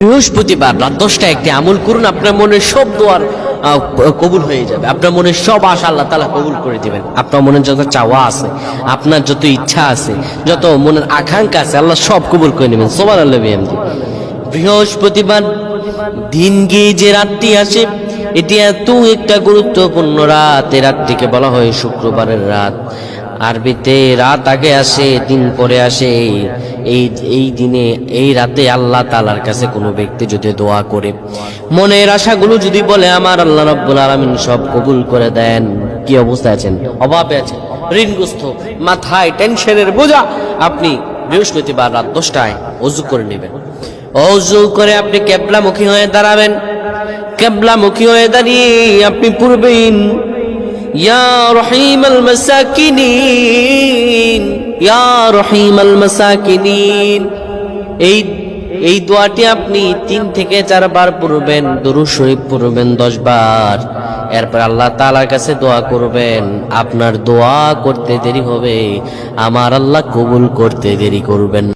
বৃহস্পতিবার রাত 10টায় একটি আমল করুন, আপনার মনের সব দোয়ার কবুল হয়ে যাবে। আপনার মনের সব আশা আল্লাহ তাআলা কবুল করে দিবেন। আপনার মনের যত চাওয়া আছে, আপনার যত ইচ্ছা আছে, যত মনের আকাঙ্ক্ষা আছে, আল্লাহ সব কবুল করে নেবেন। সুবহানাল্লাহ বিহামদিহি। বৃহস্পতিবার দিন গিয়ে যে রাতটি আসে, এটি এত একটা গুরুত্বপূর্ণ রাত। এই রাতটিকে বলা হয় শুক্রবারের রাত। আরবিতে রাত আগে আসে, দিন পরে আসে। এই দিনে, এই রাতে আল্লাহ তাআলার কাছে কোনো ব্যক্তি যদি দোয়া করে, মনের আশাগুলো যদি বলে, আমার আল্লাহ রাব্বুল আলামিন সব কবুল করে দেন। কি অবস্থায় আছেন? অভাবে আছেন, ঋণগ্রস্ত, মাথায় টেনশনের বোঝা, আপনি বৃহস্পতিবার রাত 10টায় ওযু করে নেবেন। ওযু করে আপনি কিবলামুখী হয়ে দাঁড়াবেন। কিবলামুখী হয়ে দাঁড়িয়ে আপনি পড়বেন, ইয়া রহিমাল মাসাকিনিন, ইয়া রহিমাল মাসাকিনিন। এই দোয়াটি আপনি 3 থেকে 4 বার পড়বেন। দরুদ শরীফ পড়বেন 10 বার। এরপর আল্লাহ তাআলার কাছে দোয়া করবেন। আপনার দোয়া করতে দেরি হবে, আমার আল্লাহ কবুল করতে দেরি করবেন।